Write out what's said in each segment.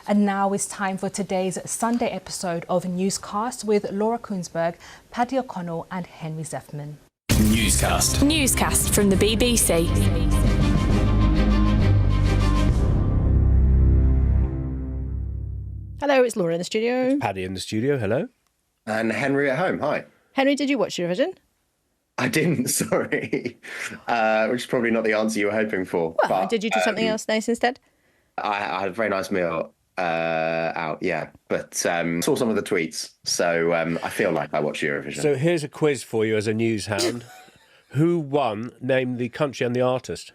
And now it's time for today's Sunday episode of Newscast with Laura Koonsberg, Paddy O'Connell and Henry Zeffman. Newscast. Newscast from the BBC. Hello, it's Laura in the studio. It's Paddy in the studio, hello. And Henry at home, hi. Henry, did you watch Eurovision? I didn't, sorry. Which is probably not the answer you were hoping for. Well, but, did you do something else nice instead? I had a very nice meal out, yeah. But saw some of the tweets, so I feel like I watched Eurovision. So here's a quiz for you as a news hound. Who won? Name the country and the artist.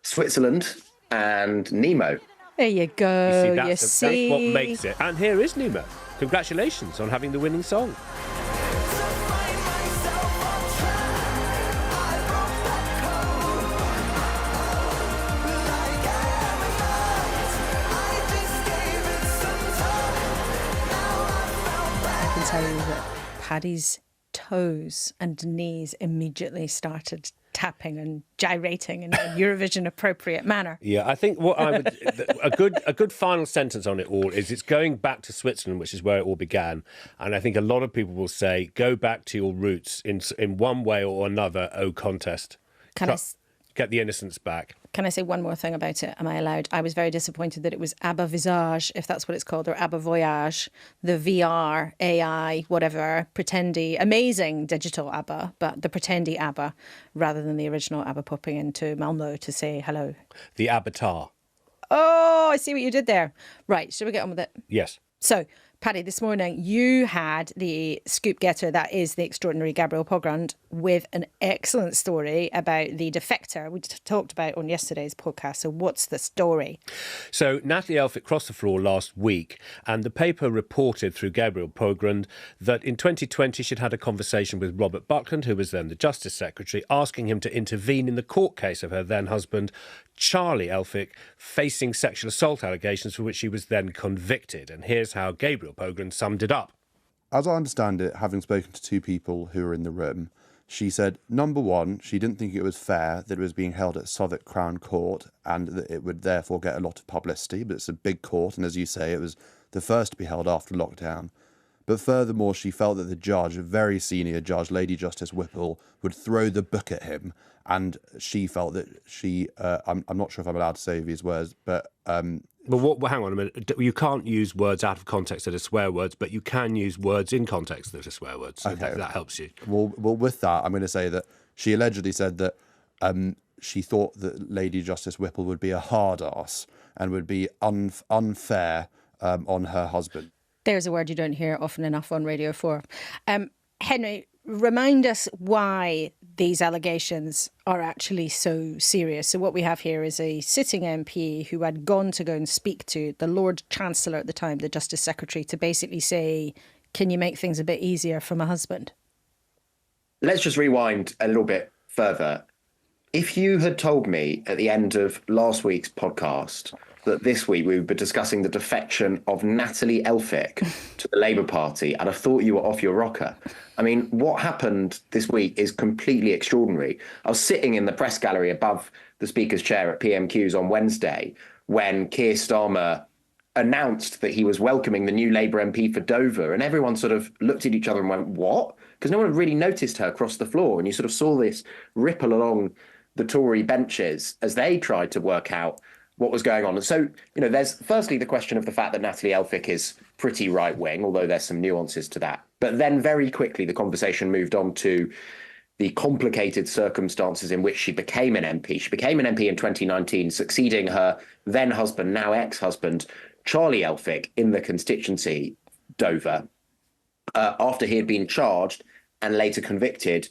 Switzerland and Nemo. There you go, you see. That's what makes it. And here is Nemo. Congratulations on having the winning song. I can tell you that Paddy's toes and knees immediately started tapping and gyrating in a Eurovision appropriate manner. Yeah, I think what I would a good final sentence on it all is it's going back to Switzerland, which is where it all began. And I think a lot of people will say, go back to your roots in one way or another, oh contest. Get the innocence back. Can I say one more thing about it? Am I allowed? I was very disappointed that it was ABBA Visage, if that's what it's called, or ABBA Voyage, the VR, AI, whatever, pretendy, amazing digital ABBA, but the pretendy ABBA, rather than the original ABBA popping into Malmo to say hello. The Avatar. Oh, I see what you did there. Right, shall we get on with it? Yes. So, Paddy, this morning you had the scoop getter, that is the extraordinary Gabriel Pogrund, with an excellent story about the defector we talked about on yesterday's podcast. So what's the story? So Natalie Elphicke crossed the floor last week, and the paper reported through Gabriel Pogrund that in 2020 she'd had a conversation with Robert Buckland, who was then the Justice Secretary, asking him to intervene in the court case of her then husband, Charlie Elphicke, facing sexual assault allegations for which she was then convicted. And here's how Gabriel Pogrund summed it up. As I understand it, having spoken to two people who were in the room, she said, number one, she didn't think it was fair that it was being held at Southwark Crown Court and that it would therefore get a lot of publicity, but it's a big court, and as you say, it was the first to be held after lockdown. But furthermore, she felt that the judge, a very senior judge, Lady Justice Whipple, would throw the book at him, and she felt that I'm not sure if I'm allowed to say these words, but... Well, hang on a minute. You can't use words out of context that are swear words, but you can use words in context that are swear words. So okay. That helps you. Well, with that, I'm going to say that she allegedly said that she thought that Lady Justice Whipple would be a hard ass and would be unfair on her husband. There's a word you don't hear often enough on Radio 4. Henry, remind us why these allegations are actually so serious. So what we have here is a sitting MP who had gone to go and speak to the Lord Chancellor at the time, the Justice Secretary, to basically say, can you make things a bit easier for my husband? Let's just rewind a little bit further. If you had told me at the end of last week's podcast that this week we would be discussing the defection of Natalie Elphicke to the Labour Party, and I thought you were off your rocker. I mean, what happened this week is completely extraordinary. I was sitting in the press gallery above the Speaker's chair at PMQs on Wednesday when Keir Starmer announced that he was welcoming the new Labour MP for Dover, and everyone sort of looked at each other and went, what? Because no one had really noticed her across the floor, and you sort of saw this ripple along the Tory benches as they tried to work out what was going on. And so, there's firstly the question of the fact that Natalie Elphicke is pretty right-wing, although there's some nuances to that. But then very quickly the conversation moved on to the complicated circumstances in which she became an MP. She became an MP in 2019, succeeding her then husband, now ex-husband, Charlie Elphicke, in the constituency Dover, after he had been charged and later convicted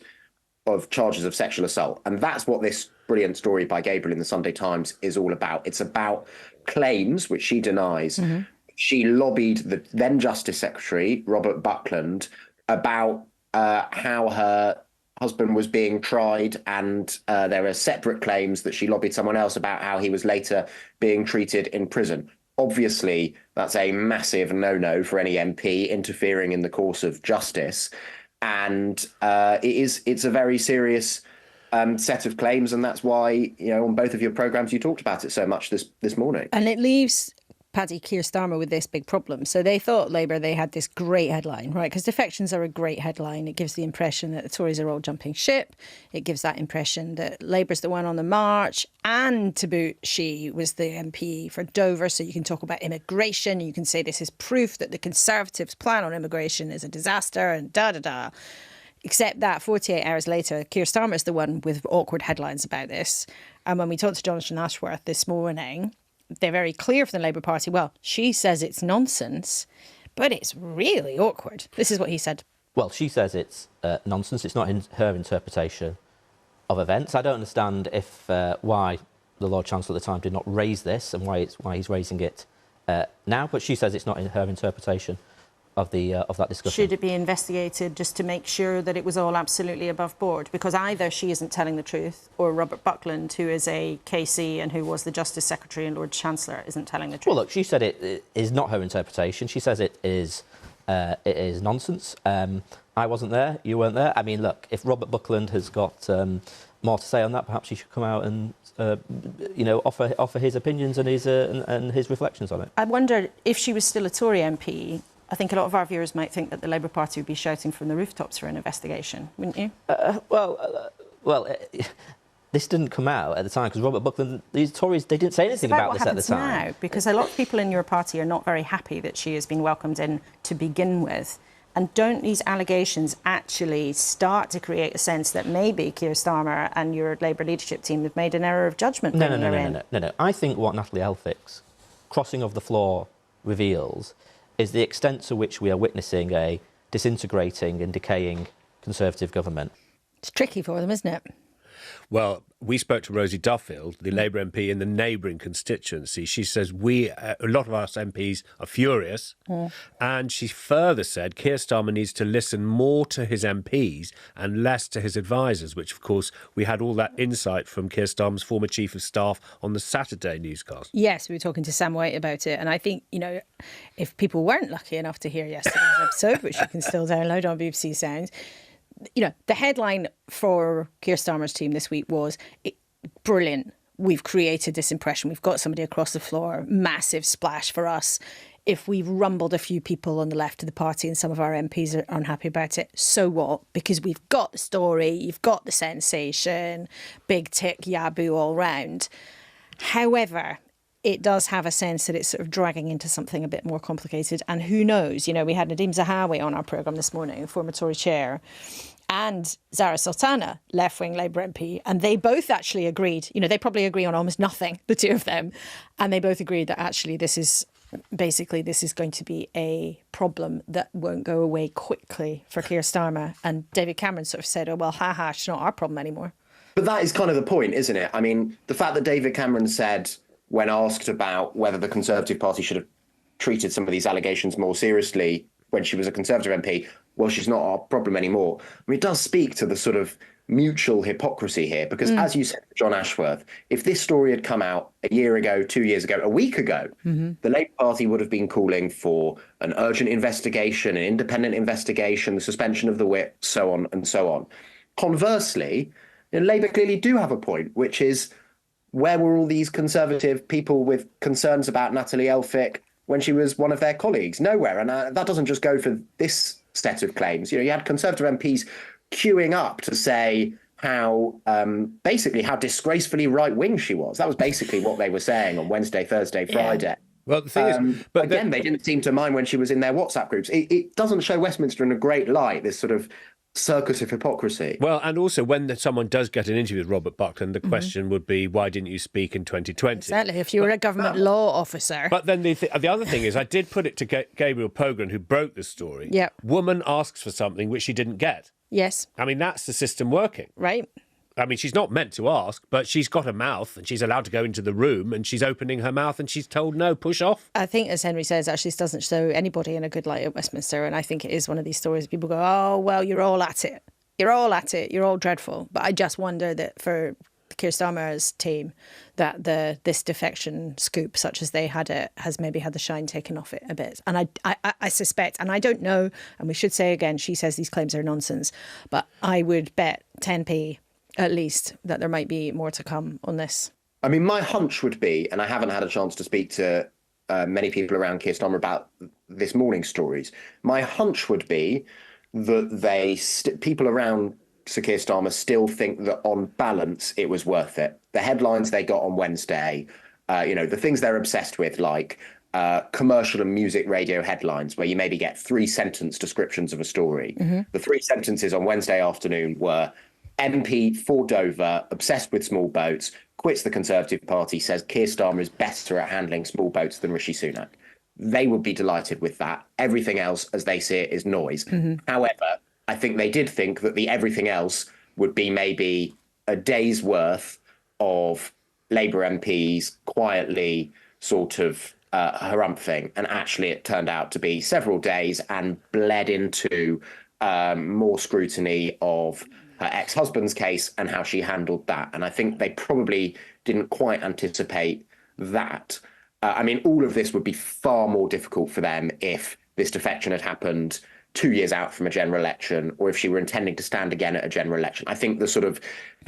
of charges of sexual assault. And that's what this brilliant story by Gabriel in the Sunday Times is all about. It's about claims, which she denies. Mm-hmm. She lobbied the then Justice Secretary, Robert Buckland, about how her husband was being tried, and there are separate claims that she lobbied someone else about how he was later being treated in prison. Obviously, that's a massive no-no for any MP interfering in the course of justice. And it's a very serious set of claims, and that's why, on both of your programmes you talked about it so much this morning. And it leaves Paddy Keir Starmer with this big problem. So they thought Labour, they had this great headline, right? Because defections are a great headline. It gives the impression that the Tories are all jumping ship. It gives that impression that Labour's the one on the march. And to boot, she was the MP for Dover. So you can talk about immigration. You can say this is proof that the Conservatives' plan on immigration is a disaster and da-da-da. Except that 48 hours later, Keir Starmer is the one with awkward headlines about this. And when we talked to Jonathan Ashworth this morning, they're very clear from the Labour Party. Well, she says it's nonsense, but it's really awkward. This is what he said. Well, she says it's nonsense. It's not her interpretation of events. I don't understand why the Lord Chancellor at the time did not raise this and why he's raising it now. But she says it's not her interpretation of that discussion. Should it be investigated just to make sure that it was all absolutely above board? Because either she isn't telling the truth, or Robert Buckland, who is a KC and who was the Justice Secretary and Lord Chancellor, isn't telling the truth. Well, look, she said it is not her interpretation. She says it is nonsense. I wasn't there. You weren't there. I mean, look, if Robert Buckland has got more to say on that, perhaps he should come out and offer his opinions and his reflections on it. I wonder if she was still a Tory MP. I think a lot of our viewers might think that the Labour Party would be shouting from the rooftops for an investigation, wouldn't you? This didn't come out at the time because Robert Buckland, these Tories, they didn't say anything about this at the time. Now, because a lot of people in your party are not very happy that she has been welcomed in to begin with. And don't these allegations actually start to create a sense that maybe Keir Starmer and your Labour leadership team have made an error of judgment? No. I think what Natalie Elphicke's crossing of the floor reveals is the extent to which we are witnessing a disintegrating and decaying Conservative government. It's tricky for them, isn't it? Well, we spoke to Rosie Duffield, the Labour MP in the neighbouring constituency. She says a lot of us MPs are furious. And she further said Keir Starmer needs to listen more to his MPs and less to his advisers, which, of course, we had all that insight from Keir Starmer's former Chief of Staff on the Saturday newscast. Yes, we were talking to Sam White about it. And I think, if people weren't lucky enough to hear yesterday's episode, which you can still download on BBC Sounds, the headline for Keir Starmer's team this week was brilliant. We've created this impression. We've got somebody across the floor. Massive splash for us. If we've rumbled a few people on the left of the party and some of our MPs are unhappy about it, so what? Because we've got the story, you've got the sensation, big tick, yaboo all round. However, it does have a sense that it's sort of dragging into something a bit more complicated. And who knows? We had Nadim Zahawi on our programme this morning, former Tory chair, and Zara Sultana, left-wing Labour MP, and they both actually agreed. They probably agree on almost nothing, the two of them, and they both agreed that actually this is going to be a problem that won't go away quickly for Keir Starmer. And David Cameron sort of said, oh, well, it's not our problem anymore. But that is kind of the point, isn't it? I mean, the fact that David Cameron said, when asked about whether the Conservative Party should have treated some of these allegations more seriously when she was a Conservative MP, well, she's not our problem anymore. I mean, it does speak to the sort of mutual hypocrisy here, because as you said, John Ashworth, if this story had come out a year ago, 2 years ago, a week ago, the Labour Party would have been calling for an urgent investigation, an independent investigation, the suspension of the whip, so on and so on. Conversely, Labour clearly do have a point, which is, where were all these Conservative people with concerns about Natalie Elphicke when she was one of their colleagues? Nowhere. And that doesn't just go for this set of claims. You had Conservative MPs queuing up to say how disgracefully right-wing she was. That was basically what they were saying on Wednesday, Thursday, Friday. Well, the thing is, but again, they didn't seem to mind when she was in their WhatsApp groups. It doesn't show Westminster in a great light, this sort of circus of hypocrisy. Well, and also when someone does get an interview with Robert Buckland, the question would be, why didn't you speak in 2020? Exactly, if you were a government law officer. But then the other thing is, I did put it to Gabriel Pogren, who broke the story. Yep. Woman asks for something which she didn't get. Yes. I mean, that's the system working. Right. I mean, she's not meant to ask, but she's got a mouth and she's allowed to go into the room and she's opening her mouth and she's told, no, push off. I think, as Henry says, actually, this doesn't show anybody in a good light at Westminster. And I think it is one of these stories people go, oh, well, you're all at it. You're all at it. You're all dreadful. But I just wonder that for Keir Starmer's team, that this defection scoop, such as they had it, has maybe had the shine taken off it a bit. And I suspect, and I don't know, and we should say again, she says these claims are nonsense, but I would bet 10p at least that there might be more to come on this. I mean, my hunch would be, and I haven't had a chance to speak to many people around Keir Starmer about this morning's stories. My hunch would be that people around Sir Keir Starmer still think that on balance it was worth it. The headlines they got on Wednesday, the things they're obsessed with, like commercial and music radio headlines, where you maybe get 3-sentence descriptions of a story. Mm-hmm. The 3 sentences on Wednesday afternoon were: MP for Dover, obsessed with small boats, quits the Conservative Party, says Keir Starmer is better at handling small boats than Rishi Sunak. They would be delighted with that. Everything else, as they see it, is noise. Mm-hmm. However, I think they did think that the everything else would be maybe a day's worth of Labour MPs quietly sort of harumphing. And actually it turned out to be several days and bled into more scrutiny of her ex-husband's case and how she handled that. And I think they probably didn't quite anticipate that. All of this would be far more difficult for them if this defection had happened 2 years out from a general election, or if she were intending to stand again at a general election. I think the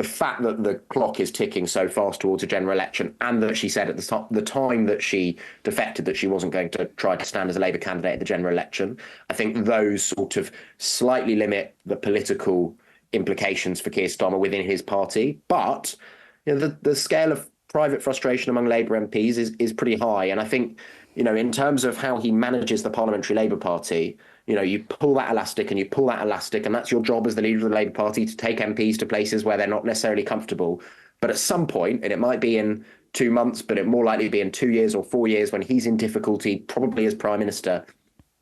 fact that the clock is ticking so fast towards a general election, and that she said at the time that she defected that she wasn't going to try to stand as a Labour candidate at the general election, I think those sort of slightly limit the political implications for Keir Starmer within his party. But the scale of private frustration among Labour MPs is pretty high. And I think, in terms of how he manages the Parliamentary Labour Party, you pull that elastic and you pull that elastic, and that's your job as the leader of the Labour Party, to take MPs to places where they're not necessarily comfortable. But at some point, and it might be in 2 months, but it more likely to be in 2 years or 4 years, when he's in difficulty, probably as Prime Minister,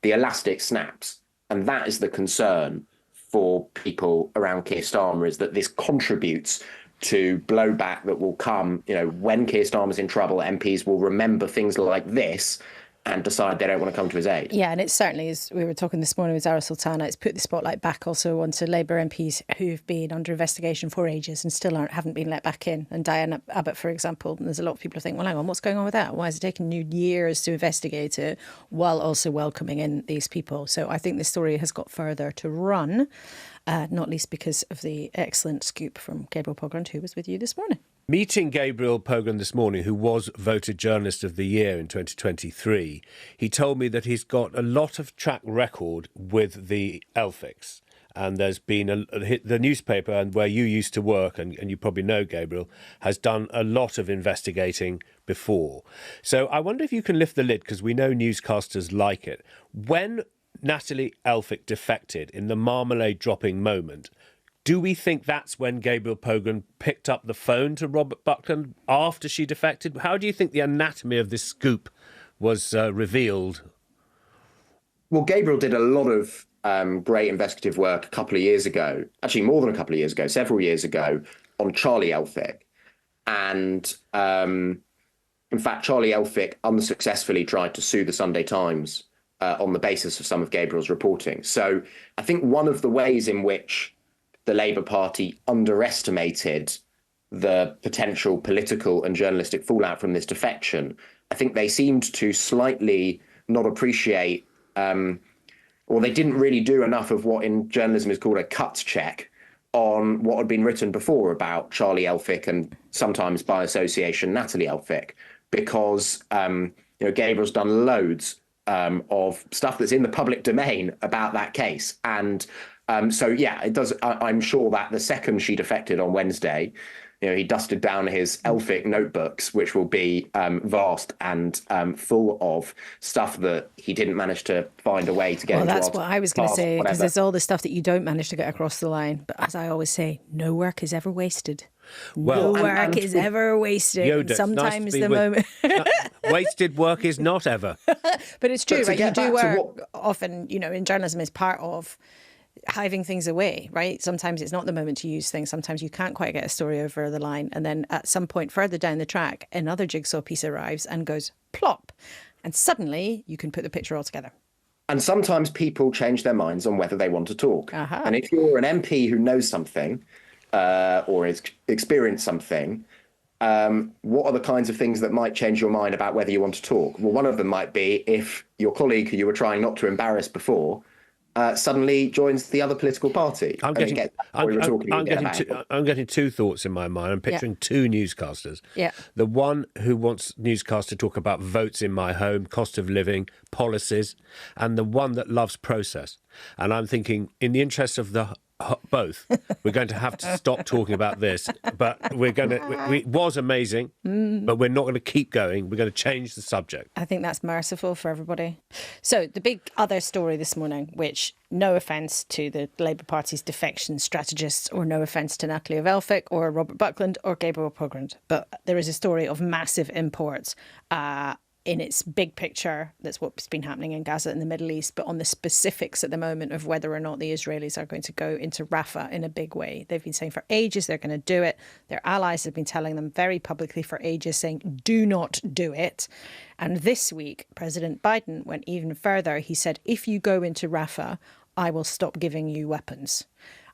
the elastic snaps. And that is the concern for people around Keir Starmer, is that this contributes to blowback that will come. When Keir Starmer's in trouble, MPs will remember things like this and decide they don't want to come to his aid. Yeah, and it certainly is. We were talking this morning with Zara Sultana. It's put the spotlight back also onto Labour MPs who've been under investigation for ages and still haven't been let back in. And Diane Abbott, for example, and there's a lot of people who think, well, hang on, what's going on with that? Why is it taking you years to investigate it while also welcoming in these people? So I think the story has got further to run, not least because of the excellent scoop from Gabriel Buckland, who was with you this morning. Meeting Gabriel Buckland this morning, who was voted Journalist of the Year in 2023, he told me that he's got a lot of track record with the Elphickes. And there's been the newspaper, and where you used to work, and you probably know, Gabriel, has done a lot of investigating before. So I wonder if you can lift the lid, because we know newscasters like it. When Natalie Elphicke defected in the marmalade dropping moment, do we think that's when Gabriel Buckland picked up the phone to Robert Buckland after she defected? How do you think the anatomy of this scoop was revealed? Well, Gabriel did a lot of great investigative work a couple of years ago, actually more than a couple of years ago, several years ago, on Charlie Elphicke. And in fact, Charlie Elphicke unsuccessfully tried to sue the Sunday Times on the basis of some of Gabriel's reporting. So I think one of the ways in which the Labour Party underestimated the potential political and journalistic fallout from this defection, I think they seemed to slightly not appreciate, or they didn't really do enough of what in journalism is called a cuts check on what had been written before about Charlie Elphicke and sometimes by association Natalie Elphicke, because Gabriel's done loads of stuff that's in the public domain about that case. And it does. I'm sure that the second she defected on Wednesday, he dusted down his Elphicke notebooks, which will be vast and full of stuff that he didn't manage to find a way to get. Well, that's what I was going to say, because there's all the stuff that you don't manage to get across the line. But as I always say, no work is ever wasted. Well, no work is ever wasted. Yoda, sometimes nice the moment. Wasted work is not ever. But it's true, right? You do work often, in journalism is part of hiving things away, right? Sometimes it's not the moment to use things. Sometimes you can't quite get a story over the line. And then at some point further down the track, another jigsaw piece arrives and goes plop. And suddenly you can put the picture all together. And sometimes people change their minds on whether they want to talk. Uh-huh. And if you're an MP who knows something or has experienced something, what are the kinds of things that might change your mind about whether you want to talk? Well, one of them might be if your colleague who you were trying not to embarrass before suddenly joins the other political party. I'm getting two thoughts in my mind. I'm picturing two newscasters. Yeah. The one who wants newscasts to talk about votes in my home, cost of living, policies, and the one that loves process. And I'm thinking, in the interest of both, we're going to have to stop talking about this. But it was amazing, but we're not going to keep going. We're going to change the subject. I think that's merciful for everybody. So the big other story this morning, which, no offence to the Labour Party's defection strategists, or no offence to Natalie Elphicke or Robert Buckland or Gabriel Buckland, but there is a story of massive imports in its big picture. That's what's been happening in Gaza and the Middle East, but on the specifics at the moment of whether or not the Israelis are going to go into Rafah in a big way. They've been saying for ages they're going to do it. Their allies have been telling them very publicly for ages, saying, do not do it. And this week, President Biden went even further. He said, if you go into Rafah, I will stop giving you weapons.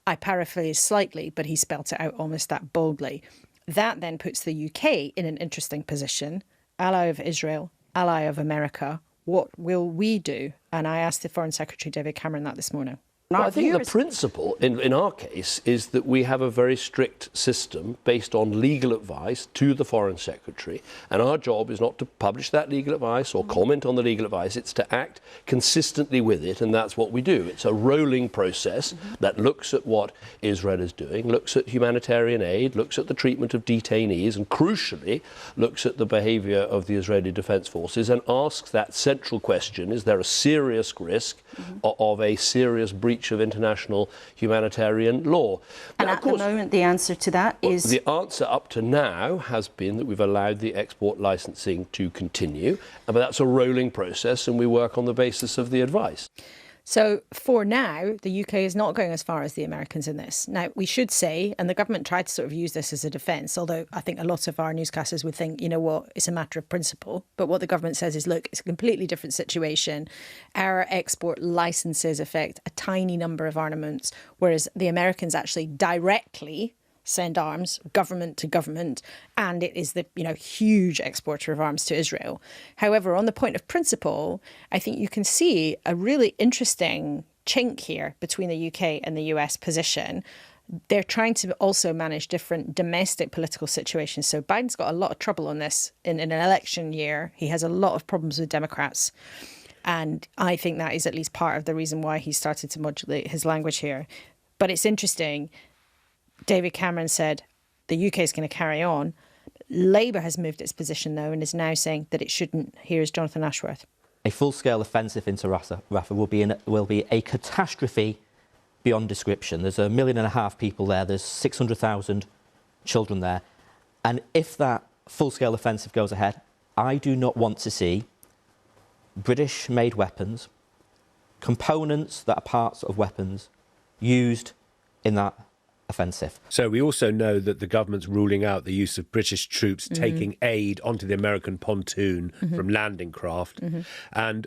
I paraphrase slightly, but he spelt it out almost that boldly. That then puts the UK in an interesting position. Ally of Israel, ally of America. What will we do? And I asked the Foreign Secretary David Cameron that this morning. Well, I think the principle in our case is that we have a very strict system based on legal advice to the Foreign Secretary, and our job is not to publish that legal advice or comment on the legal advice. It's to act consistently with it, and that's what we do. It's a rolling process that looks at what Israel is doing, looks at humanitarian aid, looks at the treatment of detainees, and crucially looks at the behaviour of the Israeli Defence Forces and asks that central question: is there a serious risk of a serious breach of international humanitarian law? And now, at the moment, the answer to that is... The answer up to now has been that we've allowed the export licensing to continue, but that's a rolling process and we work on the basis of the advice. So for now, the UK is not going as far as the Americans in this. Now, we should say, and the government tried to sort of use this as a defence, although I think a lot of our newscasters would think, you know what, it's a matter of principle. But what the government says is, look, it's a completely different situation. Our export licences affect a tiny number of armaments, whereas the Americans actually directly send arms, government to government, and it is the huge exporter of arms to Israel. However, on the point of principle, I think you can see a really interesting chink here between the UK and the US position. They're trying to also manage different domestic political situations. So Biden's got a lot of trouble on this in an election year. He has a lot of problems with Democrats. And I think that is at least part of the reason why he started to modulate his language here. But it's interesting. David Cameron said the UK is going to carry on. Labour has moved its position, though, and is now saying that it shouldn't. Here's Jonathan Ashworth. A full-scale offensive into Rafah will be a catastrophe beyond description. There's 1.5 million people there. There's 600,000 children there. And if that full-scale offensive goes ahead, I do not want to see British-made weapons, components that are parts of weapons, used in that offensive. So we also know that the government's ruling out the use of British troops taking aid onto the American pontoon from landing craft. And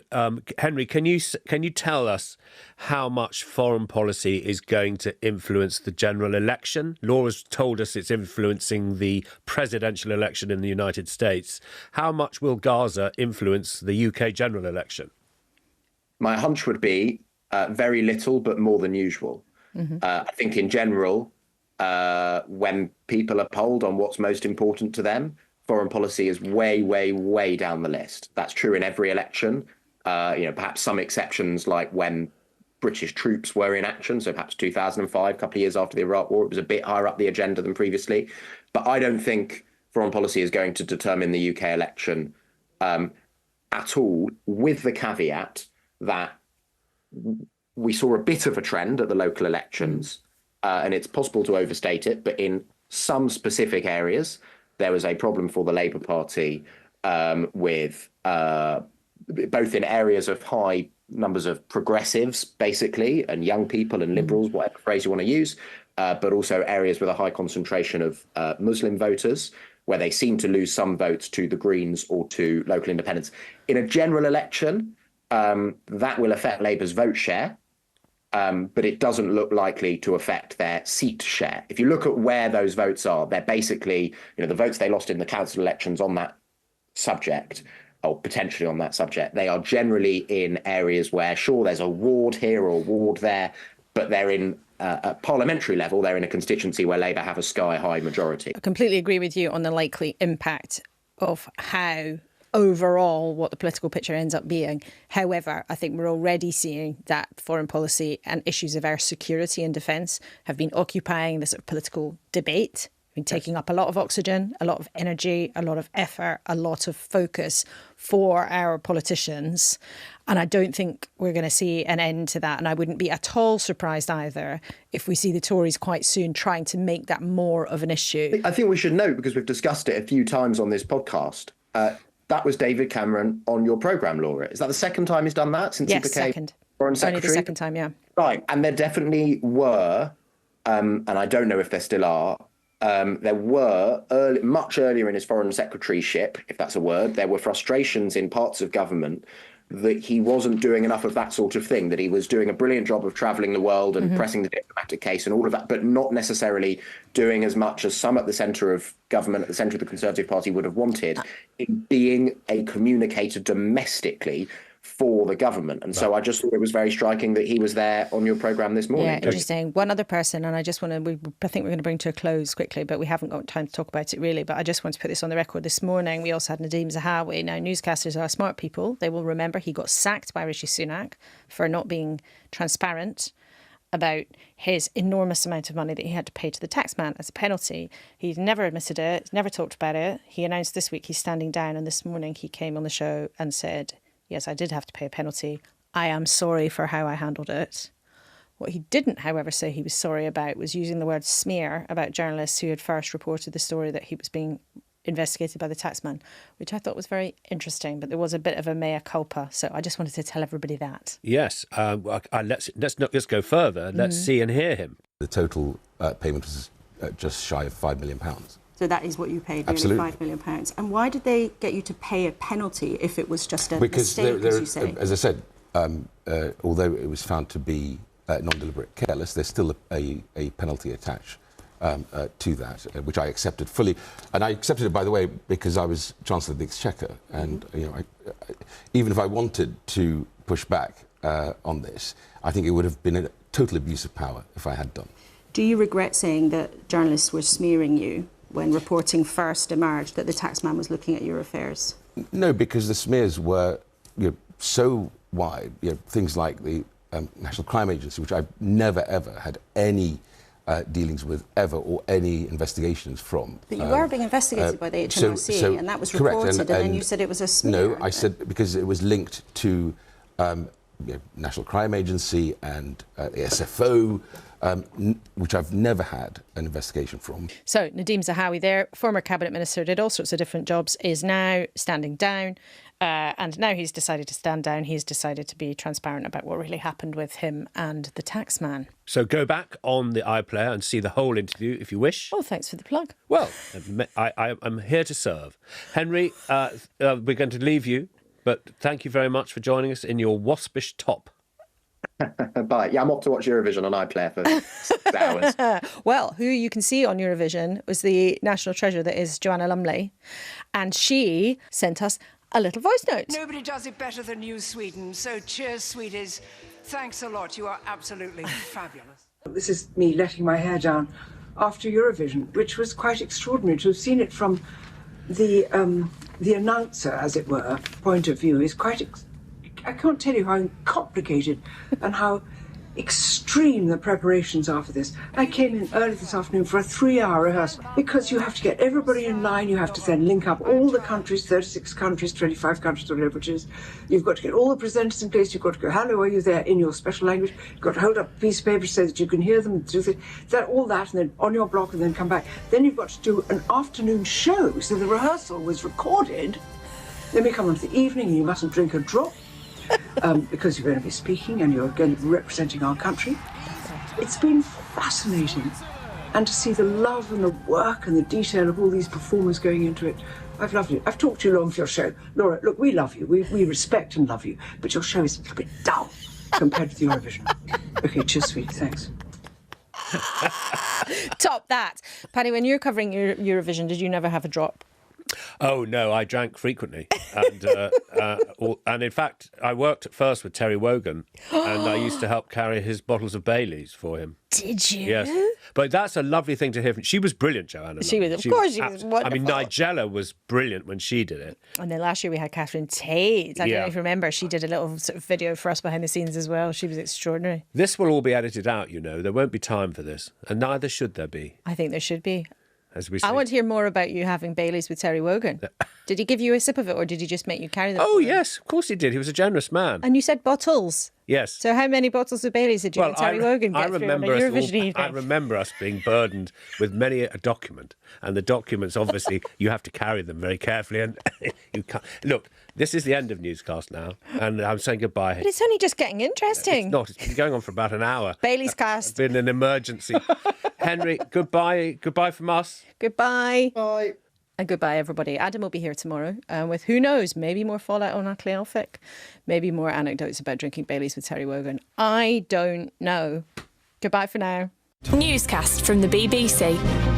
Henry, can you tell us how much foreign policy is going to influence the general election? Laura's told us it's influencing the presidential election in the United States. How much will Gaza influence the UK general election? My hunch would be very little, but more than usual. I think in general, when people are polled on what's most important to them, foreign policy is way, way, way down the list. That's true in every election. Perhaps some exceptions, like when British troops were in action. So perhaps 2005, a couple of years after the Iraq War, it was a bit higher up the agenda than previously. But I don't think foreign policy is going to determine the UK election at all, with the caveat that we saw a bit of a trend at the local elections, and it's possible to overstate it, but in some specific areas, there was a problem for the Labour Party with both in areas of high numbers of progressives, basically, and young people and liberals, whatever phrase you want to use, but also areas with a high concentration of Muslim voters, where they seem to lose some votes to the Greens or to local independents. In a general election, that will affect Labour's vote share. But it doesn't look likely to affect their seat share. If you look at where those votes are, they're basically, the votes they lost in the council elections on that subject potentially on that subject. They are generally in areas where, sure, there's a ward here or a ward there, but they're in at parliamentary level, they're in a constituency where Labour have a sky-high majority. I completely agree with you on the likely impact of how overall what the political picture ends up being. However, I think we're already seeing that foreign policy and issues of our security and defence have been occupying the sort of political debate, been taking up a lot of oxygen, a lot of energy, a lot of effort, a lot of focus for our politicians. And I don't think we're going to see an end to that. And I wouldn't be at all surprised either if we see the Tories quite soon trying to make that more of an issue. I think we should note, because we've discussed it a few times on this podcast, that was David Cameron on your programme, Laura. Is that the second time he's done that since he became second. Foreign Secretary? Only the second time, yeah. Right. And there definitely were, and I don't know if there still are, there were, much earlier in his foreign secretaryship, if that's a word, there were frustrations in parts of government that he wasn't doing enough of that sort of thing, that he was doing a brilliant job of travelling the world and pressing the diplomatic case and all of that, but not necessarily doing as much as some at the centre of government, at the centre of the Conservative Party would have wanted, in being a communicator domestically for the government. And so I just thought it was very striking that he was there on your programme this morning. Yeah, interesting. One other person, and I just want to, I think we're going to bring to a close quickly, but we haven't got time to talk about it really, but I just want to put this on the record. This morning, we also had Nadim Zahawi. Now, newscasters are smart people. They will remember he got sacked by Rishi Sunak for not being transparent about his enormous amount of money that he had to pay to the taxman as a penalty. He's never admitted it, never talked about it. He announced this week he's standing down, and this morning he came on the show and said, yes, I did have to pay a penalty. I am sorry for how I handled it. What he didn't, however, say he was sorry about was using the word smear about journalists who had first reported the story that he was being investigated by the taxman, which I thought was very interesting. But there was a bit of a mea culpa. So I just wanted to tell everybody that. Yes. Let's go further. Let's see and hear him. The total payment was just shy of £5 million. So that is what you paid, nearly Absolutely. £5 million. And why did they get you to pay a penalty if it was just a mistake, as you say? As I said, although it was found to be non-deliberate careless, there's still a penalty attached to that, which I accepted fully. And I accepted it, by the way, because I was Chancellor of the Exchequer. And even if I wanted to push back on this, I think it would have been a total abuse of power if I had done. Do you regret saying that journalists were smearing you when reporting first emerged that the taxman was looking at your affairs? No, because the smears were so wide. Things like the National Crime Agency, which I've never, ever had any dealings with ever or any investigations from. But you were being investigated by the HMRC, and that was correct, reported, and then you said it was a smear. No, I said because it was linked to National Crime Agency and the SFO, which I've never had an investigation from. So Nadim Zahawi there, former cabinet minister, did all sorts of different jobs, is now standing down. And now he's decided to stand down. He's decided to be transparent about what really happened with him and the taxman. So go back on the iPlayer and see the whole interview if you wish. Oh, thanks for the plug. Well, I'm here to serve. Henry, we're going to leave you, but thank you very much for joining us in your waspish top. Bye. Yeah, I'm off to watch Eurovision on iPlayer for 6 hours. Well, who you can see on Eurovision was the national treasure that is Joanna Lumley. And she sent us a little voice note. Nobody does it better than you, Sweden. So cheers, sweeties. Thanks a lot. You are absolutely fabulous. This is me letting my hair down after Eurovision, which was quite extraordinary. To have seen it from the announcer, as it were, point of view is quite... I can't tell you how complicated and how extreme the preparations are for this. I came in early this afternoon for a 3-hour rehearsal because you have to get everybody in line. You have to then link up all the countries, 36 countries, 25 countries, whatever it is. You've got to get all the presenters in place. You've got to go, hello, are you there, in your special language. You've got to hold up a piece of paper so that you can hear them, do all that, and then on your block, and then come back. Then you've got to do an afternoon show. So the rehearsal was recorded. Then we come on to the evening and you mustn't drink a drop. Because you're going to be speaking and you're going to be representing our country. It's been fascinating. And to see the love and the work and the detail of all these performers going into it, I've loved it. I've talked too long for your show. Laura, look, we love you. We respect and love you. But your show is a little bit dull compared to the Eurovision. OK, cheers, sweetie. Thanks. Top that. Paddy, when you're covering Eurovision, did you never have a drop? Oh, no, I drank frequently. And in fact, I worked at first with Terry Wogan, and I used to help carry his bottles of Baileys for him. Did you? Yes. But that's a lovely thing to hear from. She was brilliant, Joanna. She was, of course, she was wonderful. I mean, Nigella was brilliant when she did it. And then last year we had Catherine Tate. I don't know if you remember. She did a little sort of video for us behind the scenes as well. She was extraordinary. This will all be edited out, you know. There won't be time for this. And neither should there be. I think there should be. As we say. I want to hear more about you having Baileys with Terry Wogan. Did he give you a sip of it, or did he just make you carry them? Oh, yes, of course he did. He was a generous man. And you said bottles. Yes. So how many bottles of Baileys did you and Terry Wogan get through on a Eurovision evening? I remember us being burdened with many a document, and the documents, obviously, you have to carry them very carefully, and you can't. Look, this is the end of Newscast now, and I'm saying goodbye. But it's only just getting interesting. It's not. It's been going on for about an hour. Bailey's cast. It's been an emergency. Henry, goodbye. Goodbye from us. Goodbye. Bye. And goodbye, everybody. Adam will be here tomorrow with, who knows, maybe more fallout on Natalie Elphicke, maybe more anecdotes about drinking Baileys with Terry Wogan. I don't know. Goodbye for now. Newscast from the BBC.